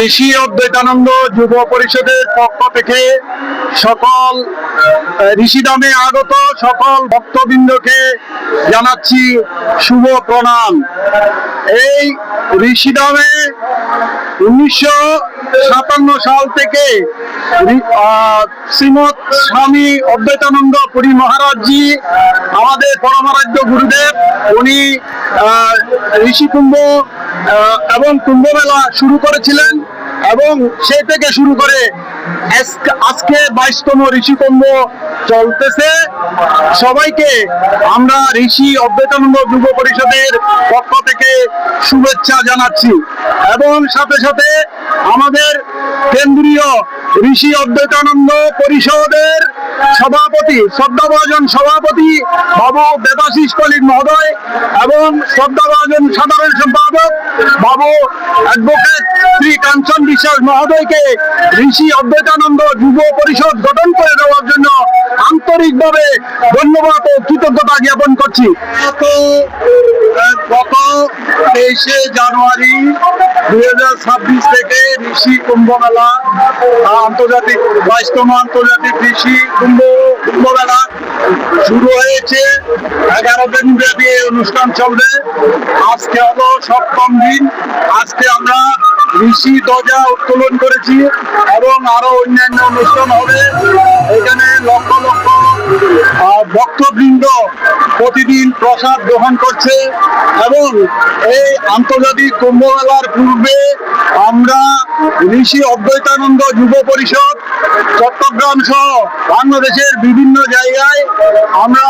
ঋষি অদ্বৈতানন্দ যুব পরিষদের পক্ষ থেকে সকল ঋষিধামে আগত সকল ভক্তবৃন্দকে জানাচ্ছি শুভ প্রণাম। এই ঋষিধামে 1957 সাল থেকে শ্রীমৎ স্বামী অদ্বৈতানন্দ পুরী মহারাজজি আমাদের পরমারাধ্য গুরুদেব, উনি ঋষি কুম্ভ এবং কুম্ভ মেলা শুরু করেছিলেন এবং সেই থেকে শুরু করে আজকে 22তম ঋষি কুম্ভ চলতেছে। সবাইকে আমরা ঋষি অদ্বৈতানন্দ যুব পরিষদের পক্ষ থেকে শুভেচ্ছা জানাচ্ছি এবং সাথে সাথে আমাদের কেন্দ্রীয় ঋষি অদ্বৈতানন্দ পরিষদের সভাপতি, শ্রদ্ধাভাজন সভাপতি বাবু দেবাশিস কলিক মহোদয় এবং শ্রদ্ধাভাজন সাধারণ সম্পাদক বাবু অ্যাডভোকেট শ্রী কাঞ্চন বিশ্বাস মহোদয়কে ঋষি অদ্বৈতানন্দ যুব পরিষদ গঠন করে দেওয়ার জন্য আন্তরিকভাবে ধন্যবাদ ও কৃতজ্ঞতা জ্ঞাপন করছি। গত 23শে জানুয়ারি 2026 থেকে ঋষি কুম্ভ মেলা আন্তর্জাতিক 22তম আন্তর্জাতিক ঋষি কুম্ভ মেলা শুরু হয়েছে। 11 দিন ব্যাপী অনুষ্ঠান চলবে। আজকে হলো 7ম দিন। আজকে আমরা ঋষি ধ্বজা উত্তোলন করেছি এবং আরো অন্যান্য অনুষ্ঠান হবে। এখানে লক্ষ লক্ষ ভক্তবৃন্দ প্রতিদিন প্রসাদ গ্রহণ করছে এবং এই আন্তর্জাতিক কুম্ভ মেলার পূর্বে আমরা ঋষি অদ্বৈতানন্দ যুব পরিষদ চট্টগ্রাম সহ বাংলাদেশের বিভিন্ন জায়গায় আমরা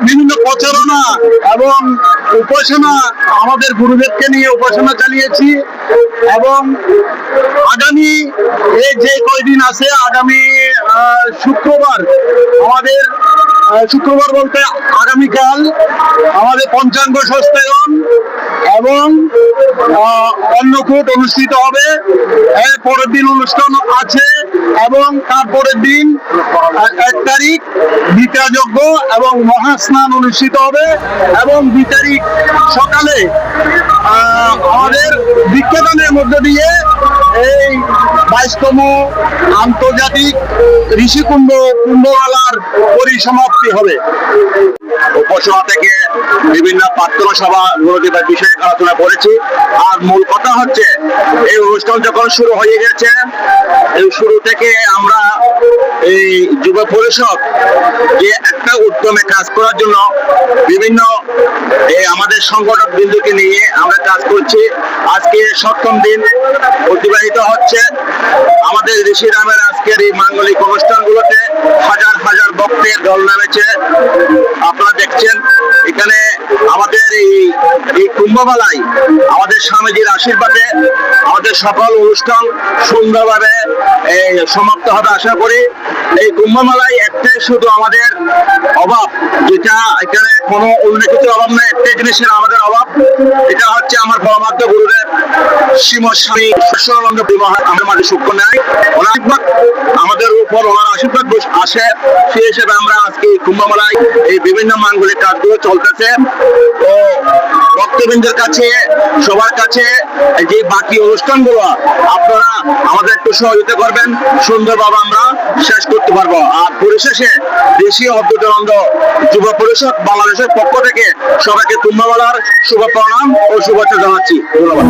বিভিন্ন প্রচারণা এবং উপাসনা আমাদের গুরুদেবকে নিয়ে উপাসনা চালিয়েছি এবং আগামী যে কয়দিন আছে আগামী শুক্রবার আমাদের শুক্রবার বলতে আগামীকাল আমাদের পঞ্চাঙ্গ সস্তায়ন এবং অন্নকূট অনুষ্ঠিত হবে। এর পরের দিন অনুষ্ঠান আছে এবং তারপরের দিন 1 তারিখ গীতা যজ্ঞ এবং মহাস্নান অনুষ্ঠিত হবে এবং 2 তারিখ সকালে আমাদের দীক্ষাদানের মধ্য দিয়ে এই 22তম আন্তর্জাতিক ঋষি কুম্ভ মেলার পরিসমাপ্তি হবে। উপাসনা থেকে বিভিন্ন প্রার্থনা সভা বিষয়ে আলোচনা করেছি। আর মূল কথা হচ্ছে এই অনুষ্ঠান যখন শুরু হয়ে গেছে, এই শুরু থেকে আমরা এই যুব পরিষদ যে একটা উদ্যমে কাজ করার জন্য বিভিন্ন আমাদের সংগঠক বিন্দুকে নিয়ে আমরা কাজ করছি। আজকে 7ম দিন অতিবাহিত হচ্ছে। আমাদের ঋষিধামের আজকের এই মাঙ্গলিক অনুষ্ঠানগুলোতে হাজার হাজার ভক্তের দল নামেছে। আপনারা দেখছেন এখানে আমাদের এই কুম্ভমেলায় আমাদের স্বামীজির আশীর্বাদে আমাদের সকল অনুষ্ঠান সুন্দরভাবে সমাপ্ত হবে আশা করি। এই কুম্ভমেলায় একটাই শুধু আমাদের অভাব, যেটা এখানে কোনো অন্য কিছুর অভাব নয়, একটাই জিনিসের আমাদের অভাব, এটা হচ্ছে আমার পরমাত্ম গুরুদেব শ্রীমৎ স্বামী ঈশ্বরানন্দ মহারাজ আমাদের মাঝে সূক্ষ্ম নেয়। ওনার আশীর্বাদ আমাদের উপর, ওনার আশীর্বাদ আসে, সেই হিসেবে আমরা আজকে কুম্ভমেলায় এই বিভিন্ন মাঙ্গলিক কাজগুলো চলতেছে। তো ভক্তবৃন্দের কাছে, সবার কাছে যে বাকি অনুষ্ঠানগুলো আপনারা আমাদের একটু সহযোগিতা করবেন, সুন্দরভাবে আমরা শেষ করতে পারবো। আর পরিশেষে ঋষি অদ্বৈতানন্দ যুব পরিষদ বাংলাদেশের পক্ষ থেকে সবাইকে কুম্ভমেলার শুভ প্রণাম ও শুভেচ্ছা জানাচ্ছি। ধন্যবাদ।